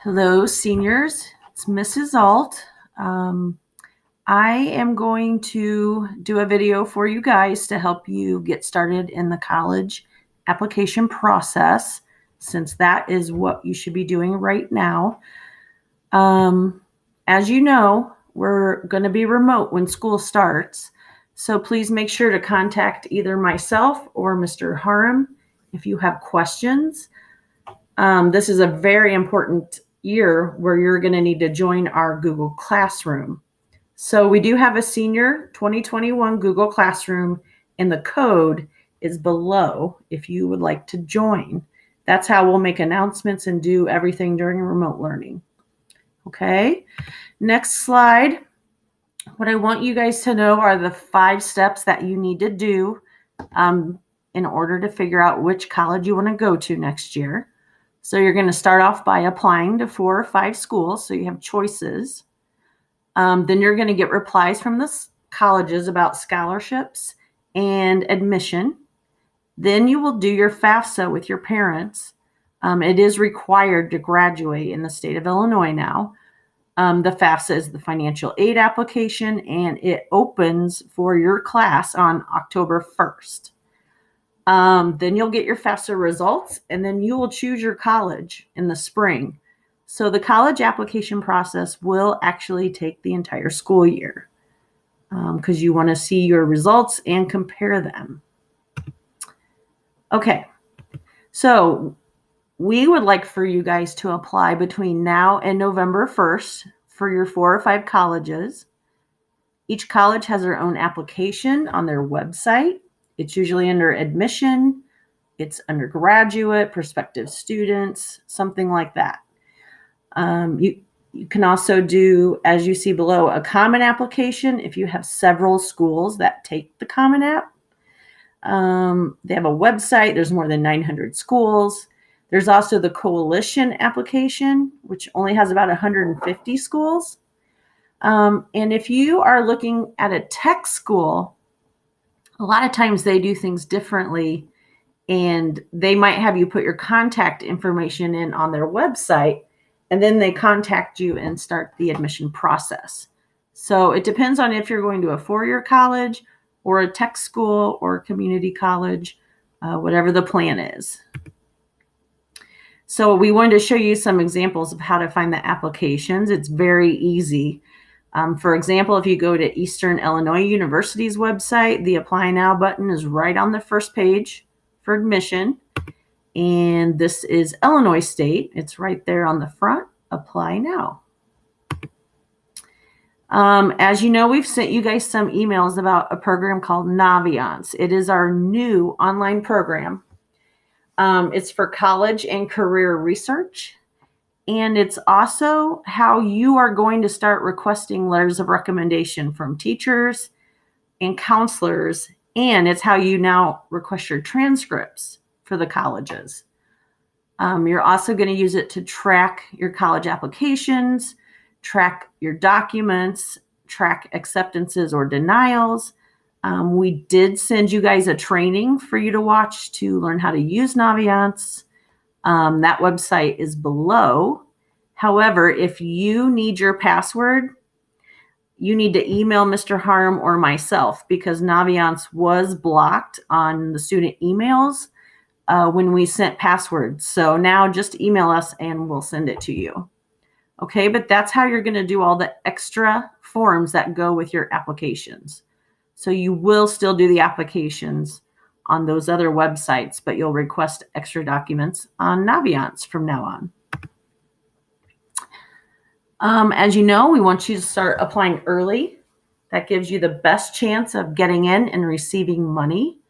Hello, seniors. It's Mrs. Alt. I am going to do a video for you guys to help you get started in the college application process, since that is what you should be doing right now. As you know, we're going to be remote when school starts, so please make sure to contact either myself or Mr. Haram if you have questions. This is a very important year where you're going to need to join our Google Classroom. So we do have a senior 2021 Google Classroom, and the code is below if you would like to join. That's how we'll make announcements and do everything during remote learning. Okay, next slide. What I want you guys to know are the 5 steps that you need to do in order to figure out which college you want to go to next year. So you're going to start off by applying to 4 or 5 schools, so you have choices. Then you're going to get replies from the colleges about scholarships and admission. Then you will do your FAFSA with your parents. It is required to graduate in the state of Illinois now. The FAFSA is the financial aid application, and it opens for your class on October 1st. Then you'll get your FAFSA results, and then you will choose your college in the spring. So the college application process will actually take the entire school year because you want to see your results and compare them. Okay, so we would like for you guys to apply between now and November 1st for your 4 or 5 colleges. Each college has their own application on their website. It's usually under admission, it's undergraduate, prospective students, something like that. You can also do, as you see below, a common application if you have several schools that take the common app. They have a website. There's more than 900 schools. There's also the coalition application, which only has about 150 schools. And if you are looking at a tech school, a lot of times they do things differently, and they might have you put your contact information in on their website, and then they contact you and start the admission process. So it depends on if you're going to a 4-year college or a tech school or a community college, whatever the plan is. So we wanted to show you some examples of how to find the applications. It's very easy. For example, if you go to Eastern Illinois University's website, the Apply Now button is right on the first page for admission. And this is Illinois State. It's right there on the front, Apply Now. As you know, we've sent you guys some emails about a program called Naviance. It is our new online program. It's for college and career research. And it's also how you are going to start requesting letters of recommendation from teachers and counselors. And it's how you now request your transcripts for the colleges. You're also going to use it to track your college applications, track your documents, track acceptances or denials. We did send you guys a training for you to watch to learn how to use Naviance. That website is below. However, if you need your password, you need to email Mr. Haram or myself, because Naviance was blocked on the student emails when we sent passwords. So now just email us and we'll send it to you. Okay, but that's how you're going to do all the extra forms that go with your applications. So you will still do the applications on those other websites, but you'll request extra documents on Naviance from now on. As you know, we want you to start applying early. That gives you the best chance of getting in and receiving money.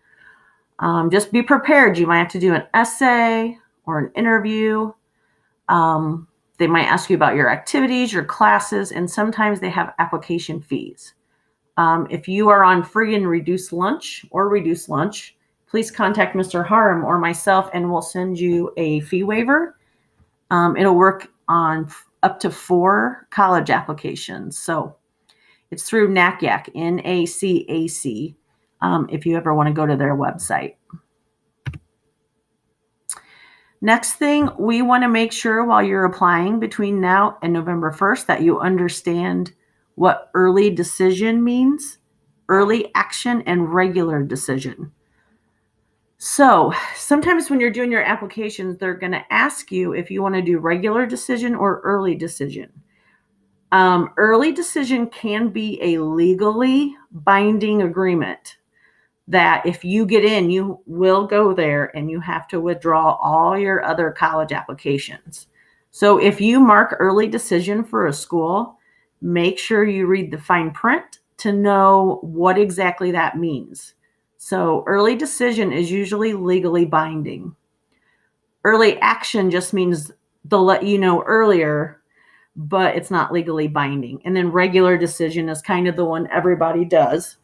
Just be prepared. You might have to do an essay or an interview. They might ask you about your activities, your classes, and sometimes they have application fees. If you are on free and reduced lunch or reduced lunch, please contact Mr. Haram or myself and we'll send you a fee waiver. It'll work on up to 4 college applications. So it's through NACAC, N-A-C-A-C, if you ever want to go to their website. Next thing, we want to make sure while you're applying between now and November 1st that you understand what early decision means, early action, and regular decision. So sometimes when you're doing your applications, they're going to ask you if you want to do regular decision or early decision. Early decision can be a legally binding agreement that if you get in, you will go there and you have to withdraw all your other college applications. So if you mark early decision for a school, make sure you read the fine print to know what exactly that means. So early decision is usually legally binding. Early action just means they'll let you know earlier, but it's not legally binding. And then regular decision is kind of the one everybody does,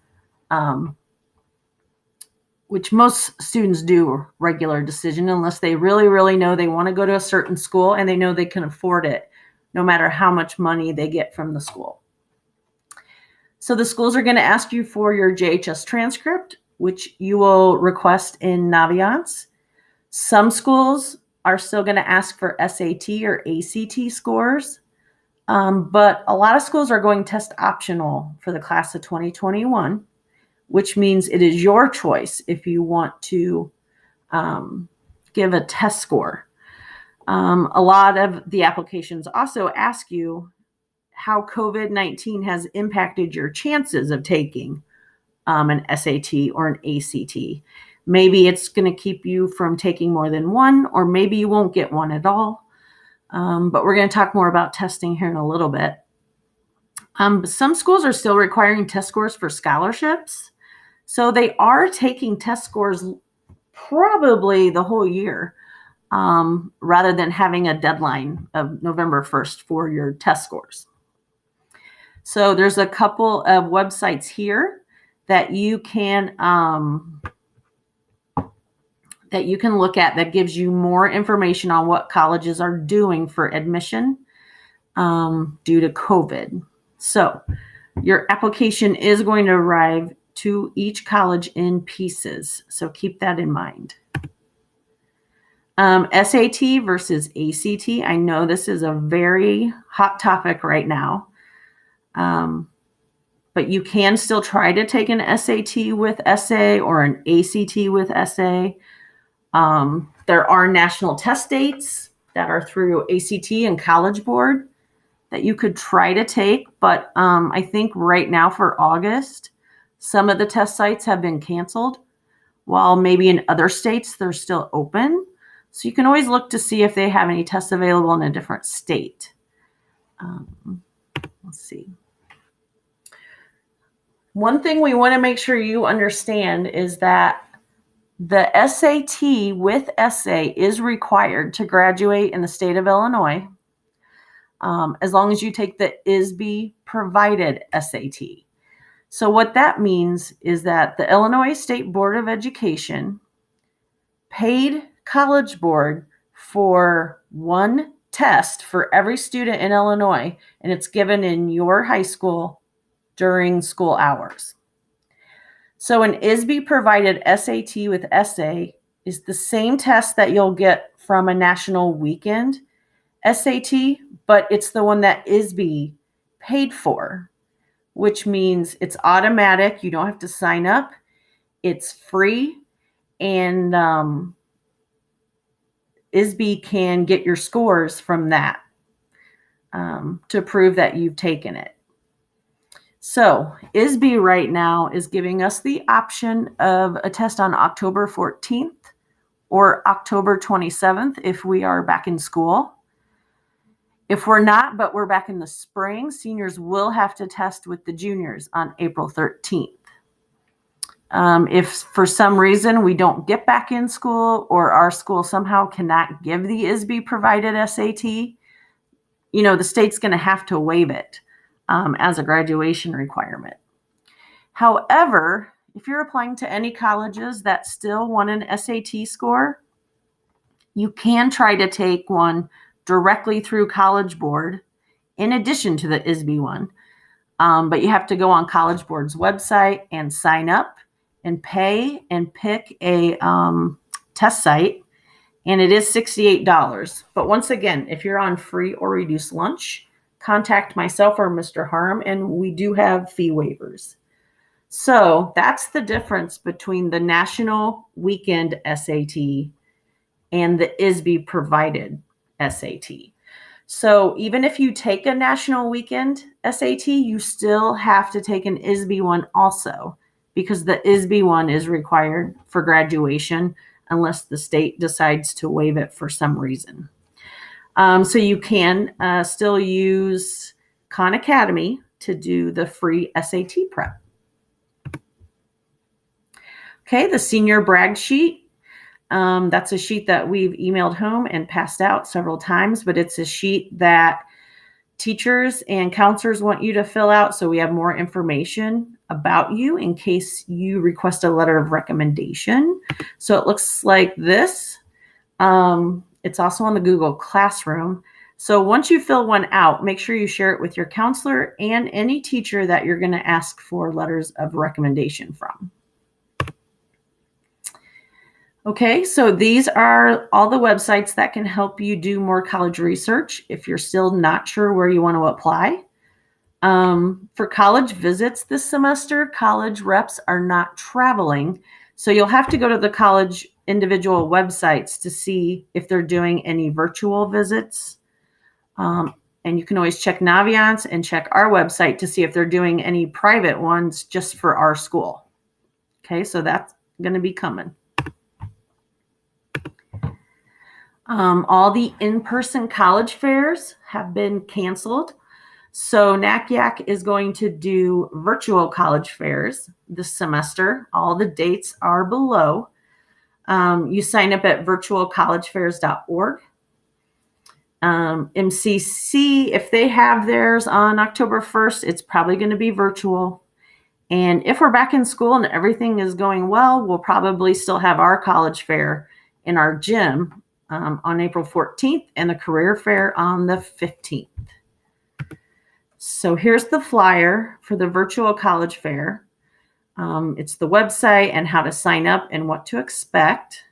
which most students do regular decision unless they really, really know they want to go to a certain school and they know they can afford it, no matter how much money they get from the school. So the schools are going to ask you for your JHS transcript, which you will request in Naviance. Some schools are still going to ask for SAT or ACT scores, but a lot of schools are going test optional for the class of 2021, which means it is your choice if you want to give a test score. A lot of the applications also ask you how COVID-19 has impacted your chances of taking an SAT or an ACT. Maybe it's going to keep you from taking more than one, or maybe you won't get one at all. But we're going to talk more about testing here in a little bit. Some schools are still requiring test scores for scholarships. So they are taking test scores probably the whole year, rather than having a deadline of November 1st for your test scores. So there's a couple of websites here that you can look at that gives you more information on what colleges are doing for admission due to COVID. So your application is going to arrive to each college in pieces. So keep that in mind. SAT versus ACT. I know this is a very hot topic right now. But you can still try to take an SAT with essay or an ACT with essay. There are national test dates that are through ACT and College Board that you could try to take. But I think right now for August, some of the test sites have been canceled, while maybe in other states they're still open. So you can always look to see if they have any tests available in a different state. Let's see. One thing we want to make sure you understand is that the SAT with essay is required to graduate in the state of Illinois, as long as you take the ISB provided SAT. So what that means is that the Illinois State Board of Education paid College Board for one test for every student in Illinois, and it's given in your high school during school hours. So an ISB provided SAT with essay is the same test that you'll get from a national weekend SAT, but it's the one that ISB paid for, which means it's automatic. You don't have to sign up. It's free, and ISB can get your scores from that to prove that you've taken it. So ISB right now is giving us the option of a test on October 14th or October 27th if we are back in school. If we're not, but we're back in the spring, seniors will have to test with the juniors on April 13th. If for some reason we don't get back in school, or our school somehow cannot give the ISB provided SAT, the state's going to have to waive it as a graduation requirement. However, if you're applying to any colleges that still want an SAT score, you can try to take one directly through College Board in addition to the ISB one. But you have to go on College Board's website and sign up and pay and pick a test site. and it is $68. But once again, if you're on free or reduced lunch, contact myself or Mr. Harum, and we do have fee waivers. So that's the difference between the National Weekend SAT and the ISB provided SAT. So even if you take a National Weekend SAT, you still have to take an ISB one also, because the ISB one is required for graduation unless the state decides to waive it for some reason. So you can still use Khan Academy to do the free SAT prep. Okay, the senior brag sheet. That's a sheet that we've emailed home and passed out several times, but it's a sheet that teachers and counselors want you to fill out so we have more information about you in case you request a letter of recommendation. So it looks like this. It's also on the Google Classroom. So once you fill one out, make sure you share it with your counselor and any teacher that you're going to ask for letters of recommendation from. Okay, so these are all the websites that can help you do more college research if you're still not sure where you want to apply. For college visits this semester, college reps are not traveling, so you'll have to go to the college individual websites to see if they're doing any virtual visits. And you can always check Naviance and check our website to see if they're doing any private ones just for our school. Okay, so that's going to be coming. All the in-person college fairs have been canceled. So NACYAC is going to do virtual college fairs this semester. All the dates are below. You sign up at virtualcollegefairs.org. MCC, if they have theirs on October 1st, it's probably going to be virtual. And if we're back in school and everything is going well, we'll probably still have our college fair in our gym on April 14th and the career fair on the 15th. So here's the flyer for the virtual college fair. It's the website and how to sign up and what to expect.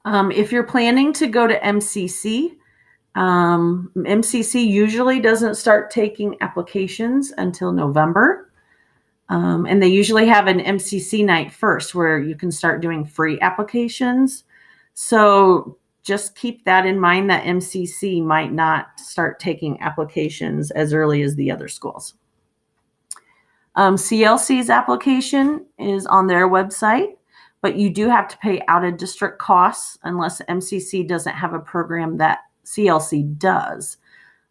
If you're planning to go to MCC, MCC usually doesn't start taking applications until November. And they usually have an MCC night first where you can start doing free applications. So just keep that in mind that MCC might not start taking applications as early as the other schools. CLC's application is on their website, but you do have to pay out-of-district costs unless MCC doesn't have a program that CLC does.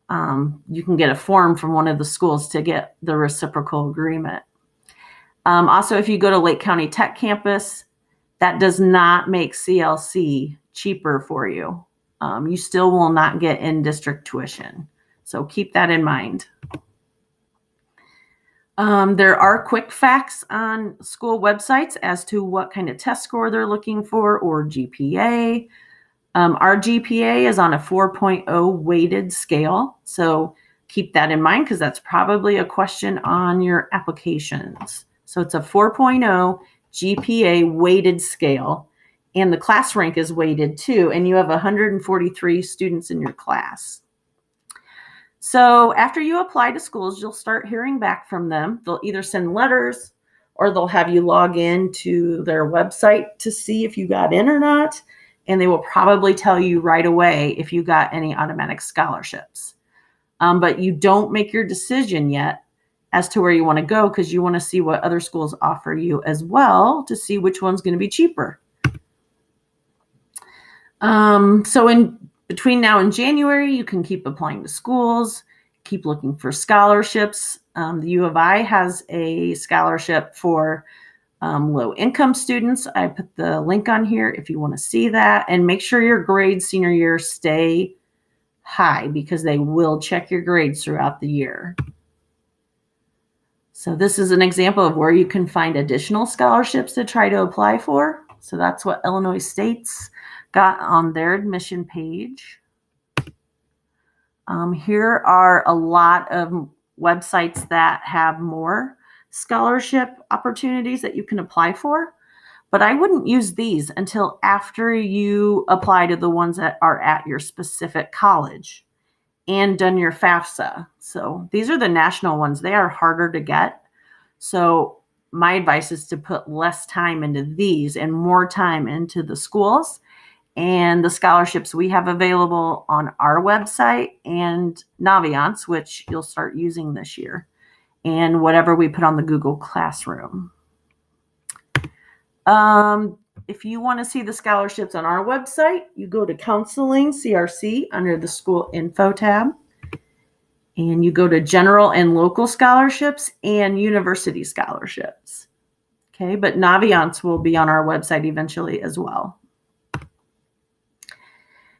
You can get a form from one of the schools to get the reciprocal agreement. Also, if you go to Lake County Tech Campus, that does not make CLC cheaper for you. You still will not get in-district tuition. So keep that in mind. There are quick facts on school websites as to what kind of test score they're looking for or GPA. Our GPA is on a 4.0 weighted scale. So keep that in mind because that's probably a question on your applications. So it's a 4.0 GPA weighted scale, and the class rank is weighted too, and you have 143 students in your class. So after you apply to schools, you'll start hearing back from them. They'll either send letters or they'll have you log in to their website to see if you got in or not, and they will probably tell you right away if you got any automatic scholarships. But you don't make your decision yet as to where you want to go because you want to see what other schools offer you as well to see which one's going to be cheaper. So in between now and January, you can keep applying to schools, keep looking for scholarships. The U of I has a scholarship for low-income students. I put the link on here if you want to see that. And make sure your grades senior year stay high because they will check your grades throughout the year. So this is an example of where you can find additional scholarships to try to apply for. So that's what Illinois State's got on their admission page. Here are a lot of websites that have more. scholarship opportunities that you can apply for. But I wouldn't use these until after you apply to the ones that are at your specific college and done your FAFSA. So these are the national ones. They are harder to get. So my advice is to put less time into these and more time into the schools and the scholarships we have available on our website and Naviance, which you'll start using this year, and whatever we put on the Google Classroom. If you want to see the scholarships on our website, you go to Counseling CRC under the School Info tab, and you go to General and Local Scholarships and University Scholarships. Okay, but Naviance will be on our website eventually as well.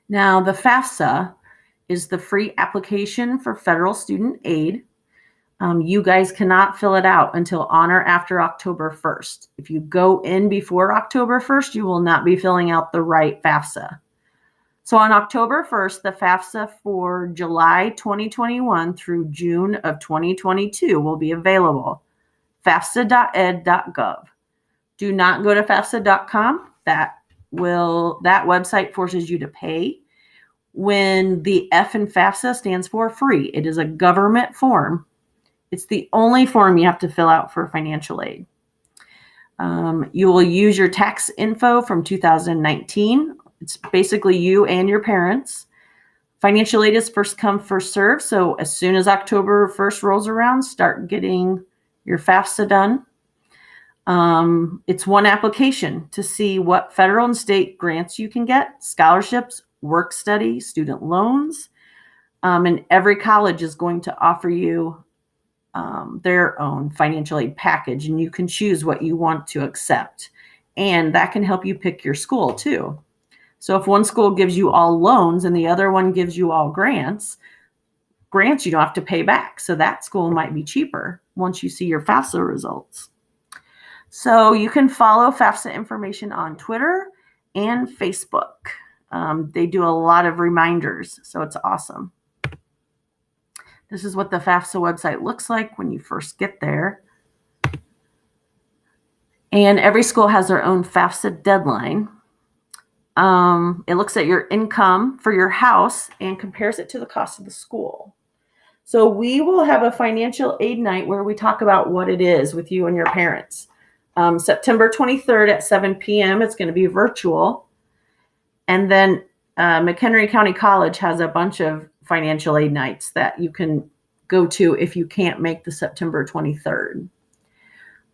Now, the FAFSA is the free application for federal student aid. You guys cannot fill it out until on or after October 1st. If you go in before October 1st, you will not be filling out the right FAFSA. So on October 1st, the FAFSA for July 2021 through June of 2022 will be available. FAFSA.ed.gov. Do not go to FAFSA.com. That website forces you to pay. When the F in FAFSA stands for free, it is a government form. It's the only form you have to fill out for financial aid. You will use your tax info from 2019. It's basically you and your parents. Financial aid is first come, first serve. So as soon as October 1st rolls around, start getting your FAFSA done. It's one application to see what federal and state grants you can get, scholarships, work study, student loans. And every college is going to offer you their own financial aid package, and you can choose what you want to accept. And that can help you pick your school too. So if one school gives you all loans and the other one gives you all grants you don't have to pay back. So that school might be cheaper once you see your FAFSA results. So you can follow FAFSA information on Twitter and Facebook. They do a lot of reminders, so it's awesome. This is what the FAFSA website looks like when you first get there. And every school has their own FAFSA deadline. It looks at your income for your house and compares it to the cost of the school. So we will have a financial aid night where we talk about what it is with you and your parents. September 23rd at 7 p.m. It's going to be virtual. And then McHenry County College has a bunch of financial aid nights that you can go to if you can't make the September 23rd.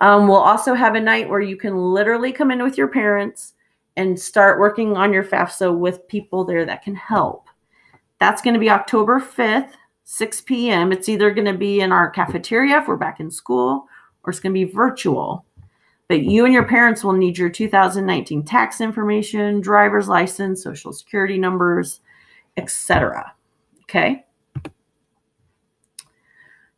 We'll also have a night where you can literally come in with your parents and start working on your FAFSA with people there that can help. That's going to be October 5th, 6 p.m. It's either going to be in our cafeteria if we're back in school, or it's going to be virtual. But you and your parents will need your 2019 tax information, driver's license, social security numbers, etc. Okay?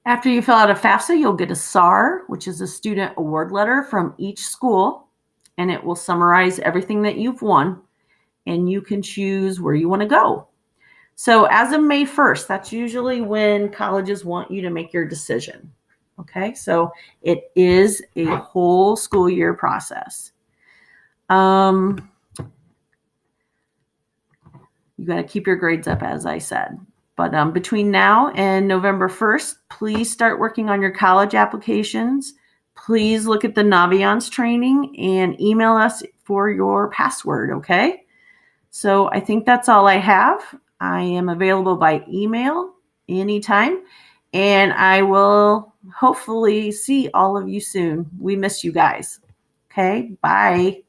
After you fill out a FAFSA, you'll get a SAR, which is a student award letter from each school, and it will summarize everything that you've won, and you can choose where you want to go. So as of May 1st, that's usually when colleges want you to make your decision. Okay, so it is a whole school year process. You got to keep your grades up, as I said. But between now and November 1st, please start working on your college applications. Please look at the Naviance training and email us for your password, okay? So I think that's all I have. I am available by email anytime, and I will hopefully see all of you soon. We miss you guys. Okay, bye.